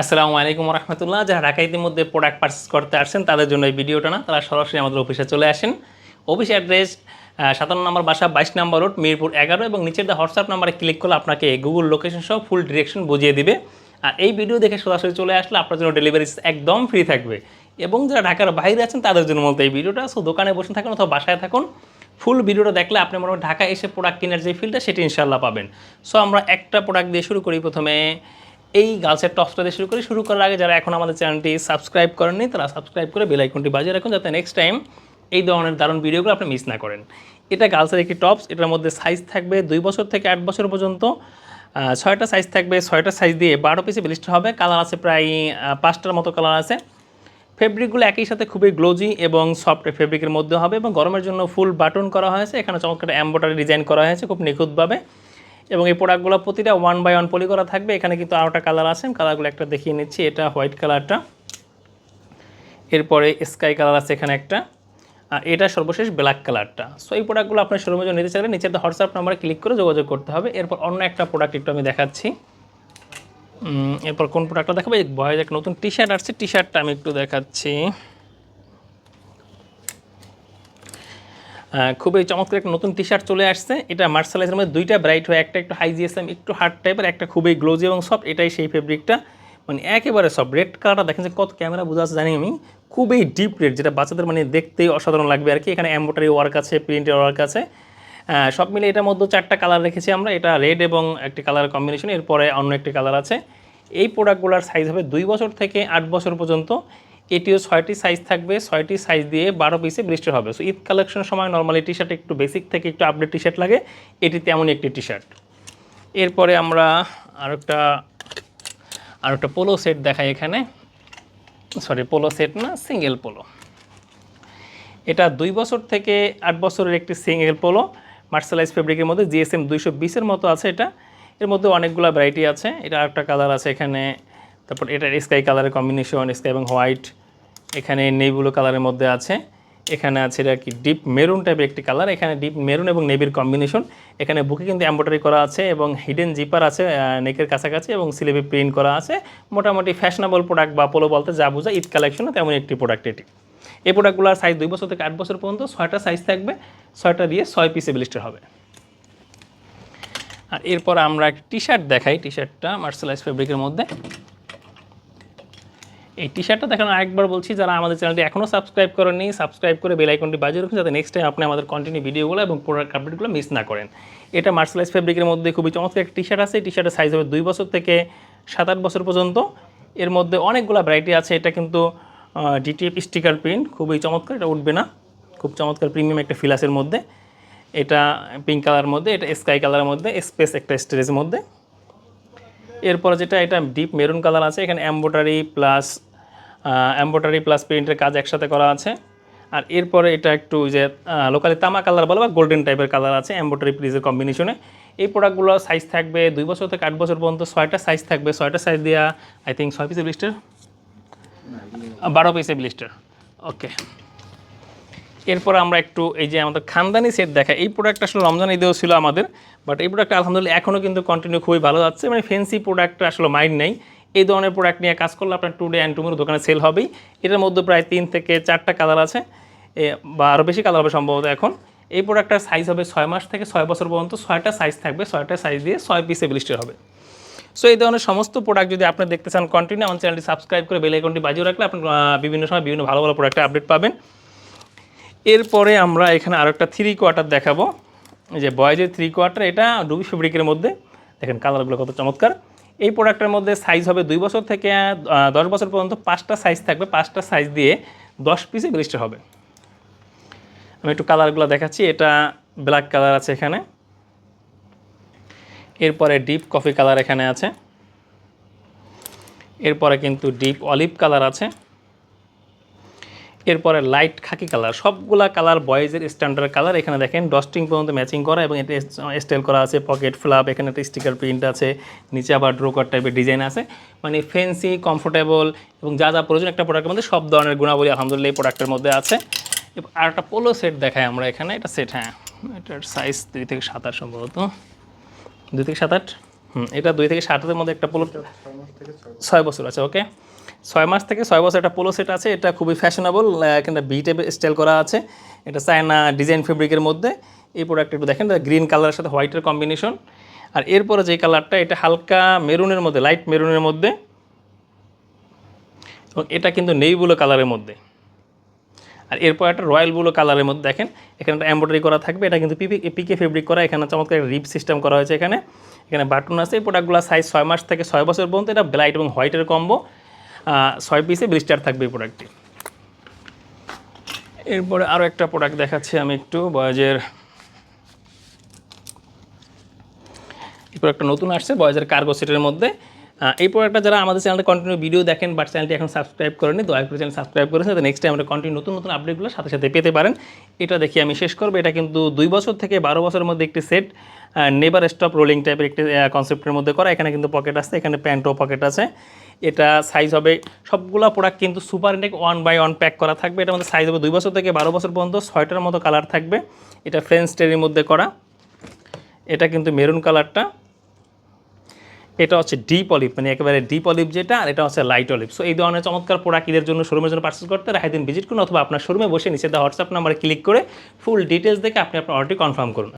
আসসালামু আলাইকুম রহমতুল্লাহ। যারা ঢাকা ইতিমধ্যে প্রোডাক্ট পারচেস করতে আসছেন তাদের জন্য এই ভিডিওটা না, তারা সরাসরি আমাদের অফিসে চলে আসেন। অফিস অ্যাড্রেস 57 নম্বর বাসা, 22 নম্বর রোড, মিরপুর 11, এবং নিচের হোয়াটসঅ্যাপ নাম্বারে ক্লিক করলে আপনাকে গুগল লোকেশন সহ ফুল ডিরেকশন বুঝিয়ে দিবে। আর এই ভিডিও দেখে সরাসরি চলে আসলে আপনার জন্য ডেলিভারি একদম ফ্রি থাকবে। এবং যারা ঢাকার বাইরে আছেন তাদের জন্য বলতে এই ভিডিওটা, সো দোকানে বসে থাকুন অথবা বাসায় থাকুন, ফুল ভিডিওটা দেখলে আপনি মনে হয় ঢাকা এসে প্রোডাক্ট কেনার যে ফিলটা সেটি ইনশাল্লাহ পাবেন। সো আমরা একটা প্রোডাক্ট দিয়ে শুরু করি। প্রথমে এই গার্লসের টপসটা দিয়ে শুরু করার আগে যারা এখন আমাদের চ্যানেলটি সাবস্ক্রাইব করেননি তারা সাবস্ক্রাইব করে বেল আইকনটি বাজিয়ে রাখুন, যাতে নেক্সট টাইম এই ধরনের দারুণ ভিডিওগুলো আপনি মিস না করেন। এটা গার্লসের একটি টপস। এটার মধ্যে সাইজ থাকবে 2 বছর থেকে 8 বছর পর্যন্ত। 6টা সাইজ থাকবে, 6টা সাইজ দিয়ে 12 পিসে ব্লিস্টার হবে। কালার আছে প্রায় 5টার মতো কালার আছে। ফেব্রিকগুলো একই সাথে খুবই গ্লোজি এবং সফট ফেব্রিকের মধ্যে হবে, এবং গরমের জন্য ফুল বাটন করা হয়েছে। এখানে চমৎকার এমব্রয়ডারি ডিজাইন করা হয়েছে খুব নিখুঁতভাবে। এবং এই প্রোডাক্টগুলো প্রতিটা 1/1 পলি করা থাকবে। এখানে কিন্তু আরোটা কালার আছে, কালারগুলো একটা দেখিয়ে নিচ্ছি। এটা হোয়াইট কালারটা, এরপরে স্কাই কালার আছে এখানে একটা, আর এটা সর্বশেষ ব্ল্যাক কালারটা। সো এই প্রোডাক্টগুলো আপনার শোরুমে জন্য নিতে চাইলে নিচের হোয়াটসঅ্যাপ নাম্বারে ক্লিক করে যোগাযোগ করতে হবে। এরপর অন্য একটা প্রোডাক্ট একটু আমি দেখাচ্ছি। এরপর কোন প্রোডাক্টটা দেখাবো? এই বয়েজ একটা নতুন টি শার্ট আসছে, টি শার্টটা আমি একটু দেখাচ্ছি। খুবই চমৎকার একটা নতুন টি শার্ট চলে আসছে। এটা মার্শালাইজের মধ্যে দুইটা ব্রাইট হয়, একটা একটু হাই জিএসএম একটু হার্ড টাইপের, একটা খুবই গ্লোজি এবং সফট। এটাই সেই ফেব্রিকটা, মানে একেবারে সফট। রেড কালারটা দেখেন যে কত ক্যামেরা বোঝা আছে জানি আমি, খুবই ডিপ রেড, যেটা বাচ্চাদের মানে দেখতেই অসাধারণ লাগবে আর কি। এখানে এমব্রয়ডারি ওয়ার্ক আছে, প্রিন্টের ওয়ার্ক আছে। সব মিলে এটার মধ্যে 4টা কালার রেখেছি আমরা। এটা রেড এবং একটি কালার কম্বিনেশন, এরপরে অন্য একটি কালার আছে। এই প্রোডাক্টগুলোর সাইজ হবে 2 বছর থেকে 8 বছর পর্যন্ত। এটিও 6টি সাইজ থাকবে, 6টি সাইজ দিয়ে 12 পিসে ব্লিস্টার হবে। সো ঈদ কালেকশনের সময় নর্মালি টি শার্ট একটু বেসিক থেকে একটু আপডেট টি শার্ট লাগে, এটি তেমনই একটি টি শার্ট। এরপরে আমরা আরেকটা পোলো সেট দেখাই এখানে। সরি, পোলো সেট না, সিঙ্গেল পোলো। এটা 2 বছর থেকে 8 বছরের একটি সিঙ্গেল পোলো, মার্শালাইজ ফেব্রিকের মধ্যে জিএসএম 220-এর মতো আছে এটা। এর মধ্যে অনেকগুলো ভ্যারাইটি আছে। এটা আরেকটা কালার আছে এখানে। তারপর এটা স্কাই কালারের কম্বিনেশন, স্কাই এবং হোয়াইট। এখানে নেভি কালারের মধ্যে আছে। এখানে আছে এটা কি ডিপ মেরুন টাইপের একটি কালার। এখানে ডিপ মেরুন এবং নেভির কম্বিনেশন। এখানে বুকে কিন্তু এমব্রয়ডারি করা আছে এবং হিডেন জিপার আছে নেকের কাছাকাছি, এবং স্লিভে প্রিন্ট করা আছে। মোটামুটি ফ্যাশনেবল প্রোডাক্ট বা পোলো বলতে যা বোঝায় ঈদ কালেকশনে তেমন একটি প্রোডাক্ট এটি। এই প্রোডাক্টগুলোর সাইজ 2 বছর থেকে 8 বছর পর্যন্ত। 6টা সাইজ থাকবে, 6টা দিয়ে 6 পিসে ব্লিস্টার হবে। আর এরপর আমরা একটা টি শার্ট দেখাই। টি শার্টটা মার্শালাইজ ফেব্রিকের মধ্যে। এই টি শার্টটা দেখানো আরেকবার বলছি, যারা আমাদের চ্যানেলটি এখনও সাবস্ক্রাইব করেননি সাবস্ক্রাইব করে বেল আইকনটি বাজিয়ে রাখুন, যাতে নেক্সট টাইম আপনি আমাদের কন্টিনিউ ভিডিওগুলো এবং প্রোডাক্ট আপডেটগুলো মিস না করেন। এটা মার্শালাইজ ফেব্রিকের মধ্যে খুবই চমৎকার একটা টি শার্ট আছে। টি শার্টের সাইজ হবে 2 বছর থেকে 7-8 বছর পর্যন্ত। এর মধ্যে অনেকগুলো ভ্যারাইটি আছে। এটা কিন্তু ডিটিএফ স্টিকার প্রিন্ট, খুবই চমৎকার, এটা উঠবে না। খুব চমৎকার প্রিমিয়াম একটা ফিলাসের মধ্যে। এটা পিঙ্ক কালারের মধ্যে, এটা স্কাই কালারের মধ্যে, স্পেস একটা স্টোরেজের মধ্যে। এরপরে যেটা, এটা ডিপ মেরুন কালার আছে। এখানে এমব্রয়ডারি প্লাস প্রিন্টের কাজ একসাথে করা আছে। আর এরপরে এটা একটু যে লোকালি তামা কালার বলে বা গোল্ডেন টাইপের কালার আছে এমব্রয়ডারি প্রিজের কম্বিনেশনে। এই প্রোডাক্টগুলো সাইজ থাকবে 2 বছর থেকে 8 বছর পর্যন্ত। 6টা সাইজ থাকবে, 6টা সাইজ দেওয়া আই থিঙ্ক 6 পিসে ব্লিস্টার, 12 পিসে ব্লিস্টার। ওকে, এরপর আমরা একটু এই যে আমাদের খানদানি সেট দেখা। এই প্রোডাক্ট আসলে রমজান ঈদেও ছিল আমাদের, বাট এই প্রোডাক্ট আলহামদুলিল্লাহ এখনও কিন্তু কন্টিনিউ খুবই ভালো যাচ্ছে। মানে ফ্যান্সি প্রোডাক্ট আসলে মাইন্ড নেই। এই ধরনের প্রোডাক্ট নিয়ে কাজ করলে আপনার টুডে অ্যান্ড টুমোরো দোকানে সেল হবেই। এটার মধ্যে প্রায় 3 থেকে 4টা কালার আছে, বা আরও বেশি কালার হবে সম্ভবত এখন। এই প্রোডাক্টটার সাইজ হবে 6 মাস থেকে 6 বছর পর্যন্ত। 6টা সাইজ থাকবে, 6টা সাইজ দিয়ে 6 পিসে ব্লিস্টার হবে। সো এই ধরনের সমস্ত প্রোডাক্ট যদি আপনি দেখতে চান কন্টিনিউ আমার চ্যানেলটি সাবস্ক্রাইব করে বেল আইকনটি বাজিয়ে রাখলে আপনি বিভিন্ন সময় বিভিন্ন ভালো ভালো প্রোডাক্টের আপডেট পাবেন। এরপরে আমরা এখানে আরও একটা 3 কোয়ার্টার দেখাবো। এই যে বয়েজের 3 কোয়ার্টার, এটা রুবি ফেব্রিকের মধ্যে। দেখেন কালারগুলো কত চমৎকার। এই প্রোডাক্টের মধ্যে সাইজ হবে 2 বছর থেকে 10 বছর পর্যন্ত। 5টা সাইজ থাকবে, 5টা সাইজ দিয়ে 10 পিসে ব্লিস্টার হবে। আমি একটু কালারগুলো দেখাচ্ছি। এটা ব্ল্যাক কালার আছে এখানে, এরপরে ডিপ কফি কালার এখানে আছে, এরপরে কিন্তু ডিপ অলিভ কালার আছে, এরপরে লাইট খাকি কালার। সবগুলা কালার বয়েজের স্ট্যান্ডার্ড কালার। এখানে দেখেন ডস্টিং পর্যন্ত ম্যাচিং করা, এবং এটা স্টাইল করা আছে পকেট ফ্লাপ। এখানে একটা স্টিকার প্রিন্ট আছে, নিচে আবার ড্রোকার টাইপের ডিজাইন আছে। মানে ফ্যান্সি, কমফোর্টেবল এবং যা যা প্রয়োজন একটা প্রোডাক্টের মধ্যে সব ধরনের গুণাবলী আলহামদুলিল্লাহ এই প্রোডাক্টের মধ্যে আছে। আর একটা পোলো সেট দেখাই আমরা এখানে। এটা সেট, হ্যাঁ, এটার সাইজ 2 থেকে 7 সম্ভবত, 2 থেকে 7-8। এটা 2 থেকে 7 মধ্যে একটা পোলো 6 বছর আছে। ওকে, 6 মাস থেকে 6 বছর একটা পোলো সেট আছে। এটা খুবই ফ্যাশনেবল, এখানে ভি টাইপের স্টাইল করা আছে। এটা চায়না ডিজাইন ফেব্রিকের মধ্যে। এই প্রোডাক্ট একটু দেখেন, গ্রিন কালারের সাথে হোয়াইটের কম্বিনেশন। আর এরপরে যে কালারটা, এটা হালকা মেরুনের মধ্যে, লাইট মেরুনের মধ্যে, এবং এটা কিন্তু নেভি ব্লু কালারের মধ্যে। আর এরপর একটা রয়্যাল ব্লু কালারের মধ্যে দেখেন, এখানে একটা এমব্রয়ডারি করা থাকবে। এটা কিন্তু পিকে ফেব্রিক করা, এখানে চমৎকার একটা রিপ সিস্টেম করা হয়েছে। এখানে এখানে বাটন আছে। এই প্রোডাক্টগুলো সাইজ 6 মাস থেকে 6 বছর পর্যন্ত। এটা ব্লাইট এবং হোয়াইটের কম্বো, 6 পিসে ব্লিস্টার থাকবে এই প্রোডাক্টটি। এরপরে আরও একটা প্রোডাক্ট দেখাচ্ছি আমি একটু বয়েজের। এই প্রোডাক্টটা নতুন আসছে বয়েজের কার্গো সেটের মধ্যে। এই প্রোডাক্টটা যারা আমাদের চ্যানেলে কন্টিনিউ ভিডিও দেখেন বাট চ্যানেলটি এখন সাবস্ক্রাইব করেনি, দয়া করে চ্যানেল সাবস্ক্রাইব করেছেন, যাতে নেক্সট টাইম আমরা কন্টিনিউ নতুন নতুন আপডেটগুলো সাথে সাথে পেতে পারেন। এটা দেখি আমি শেষ করবো। এটা কিন্তু 2 বছর থেকে 12 বছরের মধ্যে একটি সেট, নেভার স্টপ রোলিং টাইপের একটি কনসেপ্টের মধ্যে করা। এখানে কিন্তু পকেট আছে, এখানে প্যান্টও পকেট আছে। এটা সাইজ হবে, সবগুলো প্রোডাক্ট কিন্তু সুপার ইনটেক 1/1 প্যাক করা থাকবে। এটার মধ্যে সাইজ হবে 2 বছর থেকে 12 বছর পর্যন্ত। 6টার মতো কালার থাকবে। এটা ফ্রেঞ্চ টেরির মধ্যে করা। এটা কিন্তু মেরুন কালারটা। এটা হচ্ছে ডিপ অলিভ, মানে একেবারে ডিপ অলিভ যেটা, আর এটা হচ্ছে লাইট অলিভ। সো এই ধরনের চমৎকার প্রোডাক্ট ঈদের জন্য শোরুমের জন্য পার্চেস করতে রাহাইদিন ভিজিট করুন, অথবা আপনার শোরুমে বসে নিচে দেওয়া হোয়াটসঅ্যাপ নাম্বারে ক্লিক করে ফুল ডিটেলস দেখে আপনি আপনার অর্ডারটি কনফার্ম করুন।